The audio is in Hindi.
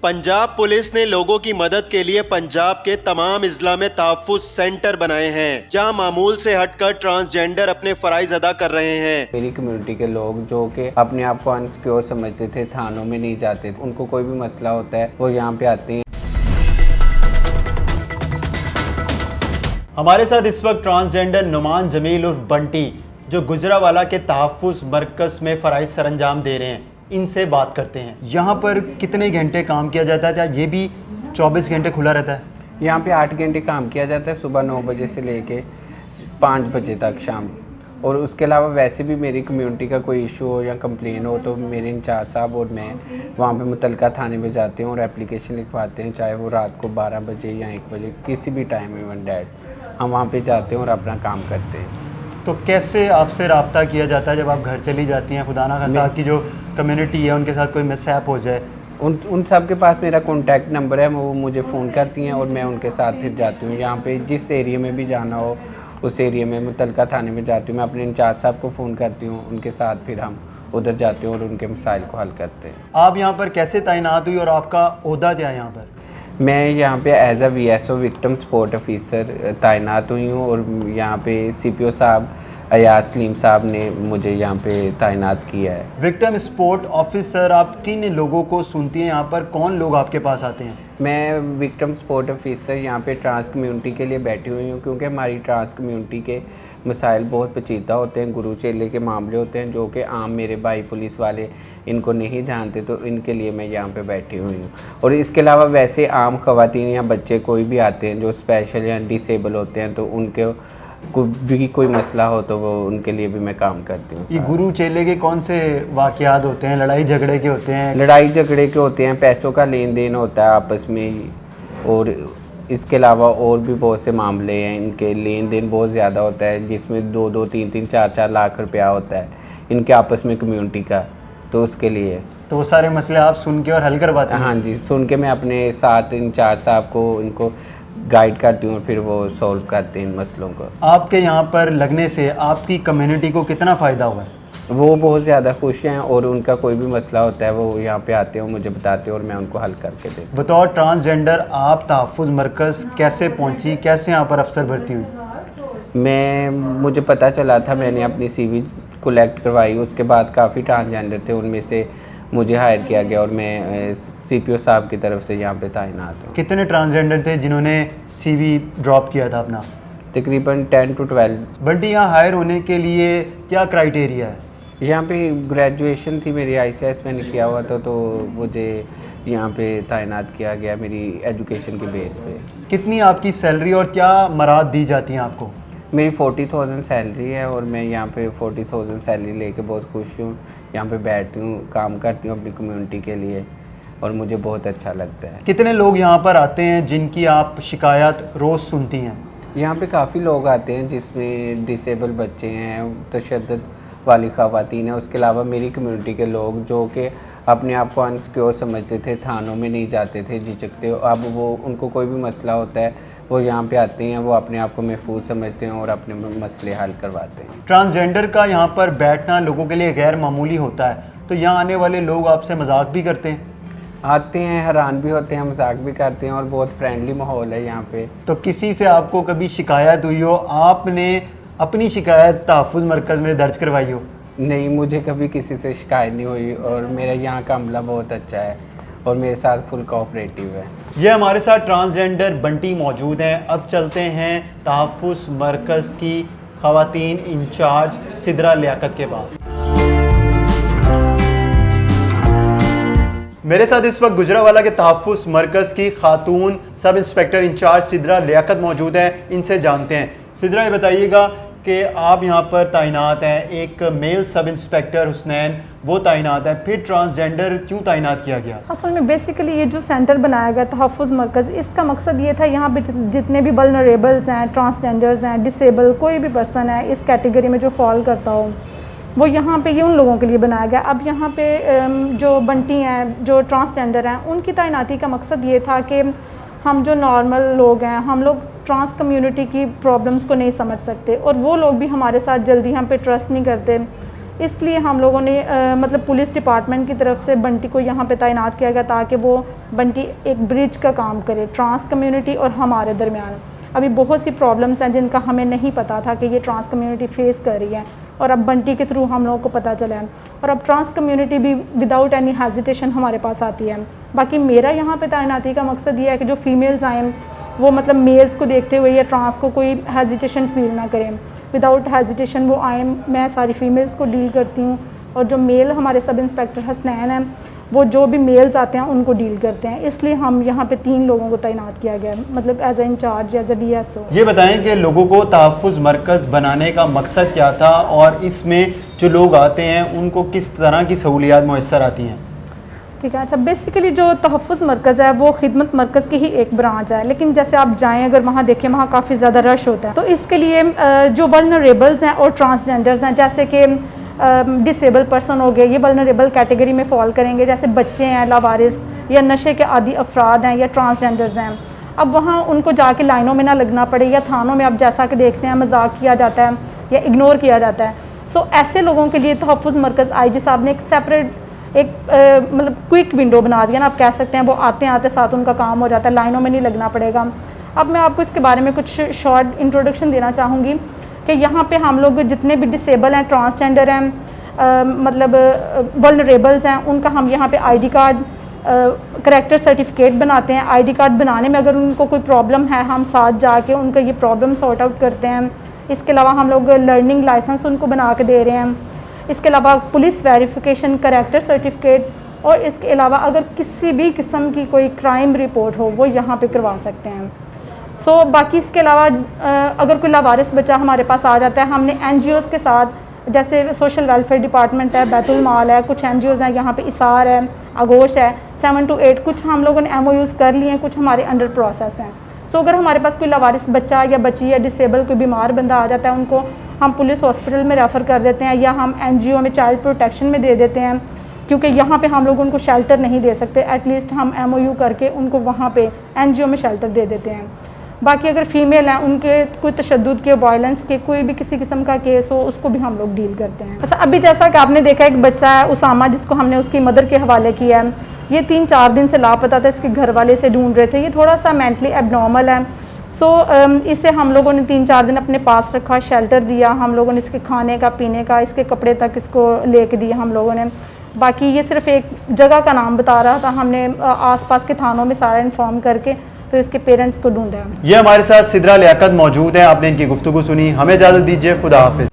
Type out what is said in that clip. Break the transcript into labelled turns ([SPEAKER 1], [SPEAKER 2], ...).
[SPEAKER 1] पंजाब पुलिस ने लोगों की मदद के लिए पंजाब के तमाम इजला में तहफ्फुज़ सेंटर बनाए हैं, जहां मामूल से हटकर ट्रांसजेंडर अपने फराइज अदा कर रहे हैं।
[SPEAKER 2] मेरी कम्युनिटी के लोग जो कि अपने आप को अनसिक्योर समझते थे, थानों में नहीं जाते थे, उनको कोई भी मसला होता है वो यहाँ पे आते हैं।
[SPEAKER 3] हमारे साथ इस वक्त ट्रांसजेंडर नुमान जमील उर्फ बंटी, जो गुजरावाला के तहफ्फुज़ मरकज़ में फ़राइज़ सरअंजाम दे रहे हैं, इनसे बात करते हैं। यहाँ पर कितने घंटे काम किया जाता है? क्या ये भी 24 घंटे खुला रहता है?
[SPEAKER 2] यहाँ पे 8 घंटे काम किया जाता है, सुबह 9 बजे से लेके 5 बजे तक शाम। और उसके अलावा वैसे भी मेरी कम्युनिटी का कोई इशू हो या कंप्लेन हो तो मेरे इंचार्ज साहब और मैं वहाँ पे मुतलका थाने में जाते हैं और एप्लीकेशन लिखवाते हैं, चाहे वो रात को 12 बजे या 1 बजे, किसी भी टाइम इवन डैड हम वहाँ पे जाते हैं और अपना काम करते हैं।
[SPEAKER 3] तो कैसे आपसे रब्ता किया जाता है जब आप घर चली जाती हैं? खुदा ना खास्ता आपकी जो कम्युनिटी है उनके साथ कोई मिसहैप हो जाए।
[SPEAKER 2] उन सब के पास मेरा कॉन्टैक्ट नंबर है, वो मुझे फ़ोन करती हैं और मैं उनके साथ फिर जाती हूँ। यहाँ पे जिस एरिया में भी जाना हो उस एरिया में मुतलका थाने में जाती हूँ, मैं अपने इंचार्ज साहब को फ़ोन करती हूँ, उनके साथ फिर हम उधर जाते हैं और उनके मसाइल को हल करते हैं।
[SPEAKER 3] आप यहाँ पर कैसे तैनात हुई और आपका ओहदा क्या है यहाँ पर?
[SPEAKER 2] मैं यहाँ पे as a VSO victim support officer तैनात हुई हूँ और यहाँ पे CPO साहब अयाज सलीम साहब ने मुझे यहाँ पे तैनात किया है।
[SPEAKER 3] विक्टिम सपोर्ट ऑफिसर, आप किन लोगों को सुनती हैं? यहाँ पर कौन लोग आपके पास आते हैं?
[SPEAKER 2] मैं विक्टिम सपोर्ट ऑफिसर यहाँ पे ट्रांस कम्युनिटी के लिए बैठी हुई हूँ, क्योंकि हमारी ट्रांस कम्युनिटी के मसाइल बहुत पेचीदा होते हैं, गुरु चेले के मामले होते हैं जो कि आम मेरे भाई पुलिस वाले इनको नहीं जानते, तो इनके लिए मैं यहाँ पे बैठी हुई हूँ। और इसके अलावा वैसे आम ख़वातीन या बच्चे कोई भी आते हैं जो स्पेशल या डिसेबल होते हैं, तो उनके भी कोई मसला हो तो वो उनके लिए भी मैं काम करती हूँ।
[SPEAKER 3] ये गुरु चेले के कौन से वाक़यात होते हैं? लड़ाई झगड़े के होते हैं?
[SPEAKER 2] लड़ाई झगड़े के होते हैं, पैसों का लेन देन होता है आपस में, और इसके अलावा और भी बहुत से मामले हैं। इनके लेन देन बहुत ज़्यादा होता है, जिसमें 2-2, 3-3, 4-4 लाख रुपया होता है इनके आपस में कम्युनिटी का, तो उसके लिए।
[SPEAKER 3] तो वो सारे मसले आप सुन के और हल करवाते हैं?
[SPEAKER 2] हाँ जी, सुन के मैं अपने साथ इंचार्ज साहब को इनको गाइड करती हूँ, फिर वो सॉल्व करते हैं इन मसलों को।
[SPEAKER 3] आपके यहाँ पर लगने से आपकी कम्युनिटी को कितना फ़ायदा हुआ है?
[SPEAKER 2] वो बहुत ज़्यादा खुश हैं और उनका कोई भी मसला होता है वो यहाँ पे आते हैं, मुझे बताते हैं और मैं उनको हल करके देती हूँ।
[SPEAKER 3] बतौर ट्रांसजेंडर आप तहफ्फुज़ मरकज़ कैसे पहुँची? कैसे यहाँ पर अफसर भर्ती हुई?
[SPEAKER 2] मुझे पता चला था, मैंने अपनी CV कलेक्ट करवाई, उसके बाद काफ़ी ट्रांसजेंडर थे, उनमें से मुझे हायर किया गया और मैं CPO साहब की तरफ से यहाँ पे तैनात हूँ।
[SPEAKER 3] कितने ट्रांसजेंडर थे जिन्होंने CV ड्रॉप किया था अपना?
[SPEAKER 2] तकरीबन 10 to 12।
[SPEAKER 3] बंटी, यहाँ हायर होने के लिए क्या क्राइटेरिया है?
[SPEAKER 2] यहाँ पे ग्रेजुएशन थी मेरी, ICS मैंने किया हुआ था, तो मुझे यहाँ पे तैनात किया गया मेरी एजुकेशन के बेस पे।
[SPEAKER 3] कितनी आपकी सैलरी और क्या मराद दी जाती हैं आपको?
[SPEAKER 2] मेरी 40,000 सैलरी है और मैं यहाँ पे 40,000 सैलरी लेके बहुत खुश हूँ। यहाँ पे बैठती हूँ, काम करती हूँ अपनी कम्युनिटी के लिए और मुझे बहुत अच्छा लगता है।
[SPEAKER 3] कितने लोग यहाँ पर आते हैं जिनकी आप शिकायत रोज़ सुनती हैं?
[SPEAKER 2] यहाँ पे काफ़ी लोग आते हैं, जिसमें डिसेबल बच्चे हैं, तशद्दुद वाली ख़वातीन हैं, उसके अलावा मेरी कम्युनिटी के लोग जो कि अपने आप को अनसिक्योर समझते थे, थानों में नहीं जाते थे, झिझकते, अब वो उनको कोई भी मसला होता है वो यहाँ पे आते हैं, वो अपने आप को महफूज समझते हैं और अपने मसले हल करवाते हैं।
[SPEAKER 3] ट्रांसजेंडर का यहाँ पर बैठना लोगों के लिए गैर मामूली होता है, तो यहाँ आने वाले लोग आपसे मजाक भी करते हैं?
[SPEAKER 2] आते हैं, हैरान भी होते हैं, मजाक भी करते हैं और बहुत फ्रेंडली माहौल है यहाँ पे।
[SPEAKER 3] तो किसी से आपको कभी शिकायत हुई हो, आपने अपनी शिकायत तहफ्फुज़ मरकज़ में दर्ज करवाई हो?
[SPEAKER 2] नहीं, मुझे कभी किसी से शिकायत नहीं हुई और मेरा यहाँ का अमला बहुत अच्छा है और मेरे साथ फुल कोऑपरेटिव है।
[SPEAKER 3] ये हमारे साथ ट्रांसजेंडर बंटी मौजूद हैं। अब चलते हैं तहफ्फुज़ मरकज़ की ख़वातीन इंचार्ज सिद्रा लियाकत के पास। मेरे साथ इस वक्त गुजरावाला के तहफ्फुज़ मरकज़ की खातून sub inspector in charge Sidra Liaquat मौजूद हैं, इनसे जानते हैं। सिद्रा, ये बताइएगा कि आप यहाँ पर तैनात हैं, एक मेल सब इंस्पेक्टर हुसनैन वो तैनात है, फिर ट्रांसजेंडर क्यों तैनात किया गया?
[SPEAKER 4] असल में बेसिकली ये जो सेंटर बनाया गया तहफ्फुज़ मरकज़, इसका मकसद ये था यहाँ पे जितने भी वल्नरेबल्स हैं, ट्रांसजेंडर्स हैं, डिसेबल कोई भी पर्सन है इस कैटेगरी में जो फॉल करता हो, वो यहाँ पे ये उन लोगों के लिए बनाया गया। अब यहाँ पे जो बंटी हैं, जो ट्रांसजेंडर हैं, उनकी तैनाती का मकसद ये था कि हम जो नॉर्मल लोग हैं, हम लोग ट्रांस कम्युनिटी की प्रॉब्लम्स को नहीं समझ सकते और वो लोग भी हमारे साथ जल्दी हम पे ट्रस्ट नहीं करते। इसलिए हम लोगों ने मतलब पुलिस डिपार्टमेंट की तरफ से बंटी को यहाँ पे तैनात किया गया ताकि वो बंटी एक ब्रिज का काम करे ट्रांस कम्युनिटी और हमारे दरमियान। अभी बहुत सी प्रॉब्लम्स हैं जिनका हमें नहीं पता था कि ये ट्रांस कम्युनिटी फेस कर रही है, और अब बंटी के थ्रू हम लोगों को पता चला है, और अब ट्रांस कम्युनिटी भी विदाउट एनी हेजिटेशन हमारे पास आती है। बाकी मेरा यहाँ पे तैनाती का मकसद ये है कि जो फीमेल्स आएँ वो मतलब मेल्स को देखते हुए या ट्रांस को कोई हेजिटेशन फील ना करें, विदाउट हेजिटेशन वो आए। मैं सारी फीमेल्स को डील करती हूँ, और जो मेल हमारे सब इंस्पेक्टर हसनैन हैं वो जो भी मेल्स आते हैं उनको डील करते हैं। इसलिए हम यहाँ पे 3 लोगों को तैनात किया गया है, मतलब as a incharge, as a DSO।
[SPEAKER 3] ये बताएं कि लोगों को तहफ़्फ़ुज़ मरकज़ बनाने का मकसद क्या था, और इसमें जो लोग आते हैं उनको किस तरह की सहूलियात मुयस्सर आती हैं?
[SPEAKER 4] ठीक है, अच्छा, बेसिकली जो तहफ़्फ़ुज़ मरकज़ है वो खिदमत मरकज़ की ही एक ब्रांच है, लेकिन जैसे आप जाएं अगर वहाँ देखें वहाँ काफ़ी ज़्यादा रश होता है। तो इसके लिए जो वल्नरेबल्स हैं और ट्रांसजेंडर्स हैं, जैसे कि डिसेबल पर्सन हो गए, ये वल्नरेबल कैटेगरी में फॉल करेंगे, जैसे बच्चे हैं, लावारिस या नशे के आदी अफराद हैं या ट्रांसजेंडर्स हैं। अब वहाँ उनको जाके लाइनों में ना लगना पड़े, या थानों में आप जैसा कि देखते हैं मजाक किया जाता है या इग्नोर किया जाता है। सो ऐसे लोगों के लिए तहफ़्फ़ुज़ मरकज़ IG साहब ने एक सेपरेट मतलब क्विक विंडो बना दिया ना, आप कह सकते हैं। वो आते आते साथ उनका काम हो जाता है, लाइनों में नहीं लगना पड़ेगा। अब मैं आपको इसके बारे में कुछ शॉर्ट इंट्रोडक्शन देना चाहूँगी कि यहाँ पे हम लोग जितने भी डिसेबल हैं, ट्रांसजेंडर हैं, मतलब वल्नरेबल्स हैं, उनका हम यहाँ पे ID कार्ड, करैक्टर सर्टिफिकेट बनाते हैं। ID कार्ड बनाने में अगर उनको कोई प्रॉब्लम है, हम साथ जाके उनका ये प्रॉब्लम सॉर्ट आउट करते हैं। इसके अलावा हम लोग लर्निंग लाइसेंस उनको बना के दे रहे हैं। इसके अलावा पुलिस वेरिफिकेशन, करैक्टर सर्टिफिकेट, और इसके अलावा अगर किसी भी किस्म की कोई क्राइम रिपोर्ट हो वो यहाँ पे करवा सकते हैं। बाकी इसके अलावा अगर कोई लावारिस बच्चा हमारे पास आ जाता है, हमने NGOs के साथ, जैसे सोशल वेलफेयर डिपार्टमेंट है, बैतुल माल है, कुछ NGOs हैं, यहाँ पे इसार है, आगोश है, 7 to 8, कुछ हम लोगों ने MOUs कर लिए हैं, कुछ हमारे अंडर प्रोसेस हैं। अगर हमारे पास कोई लावारिस बच्चा या बच्ची या डिसेबल कोई बीमार बंदा आ जाता है, उनको हम पुलिस हॉस्पिटल में रेफ़र कर देते हैं, या हम NGO में चाइल्ड प्रोटेक्शन में दे देते हैं, क्योंकि यहाँ पे हम लोग उनको शेल्टर नहीं दे सकते। एटलीस्ट हम MOU करके उनको वहाँ पे NGO में शेल्टर दे देते हैं। बाकी अगर फीमेल हैं, उनके कोई तशद्दुद के, वायलेंस के, कोई भी किसी किस्म का केस हो, उसको भी हम लोग डील करते हैं। अच्छा, अभी जैसा कि आपने देखा एक बच्चा है उसामा, जिसको हमने उसकी मदर के हवाले किया है। ये 3-4 दिन से लापता था, इसके घर वाले से ढूंढ रहे थे। ये थोड़ा सा मेंटली एबनॉर्मल है। इसे हम लोगों ने 3-4 दिन अपने पास रखा, शेल्टर दिया हम लोगों ने, इसके खाने का, पीने का, इसके कपड़े तक इसको लेके दिया हम लोगों ने। बाकी ये सिर्फ एक जगह का नाम बता रहा था, हमने आसपास के थानों में सारा इन्फॉर्म करके तो इसके पेरेंट्स को ढूंढा है।
[SPEAKER 3] ये हमारे साथ सिद्रा लियाकत मौजूद है, आपने इनकी गुफ्तगू सुनी। हमें इजाज़त दीजिए, खुदा हाफिज़।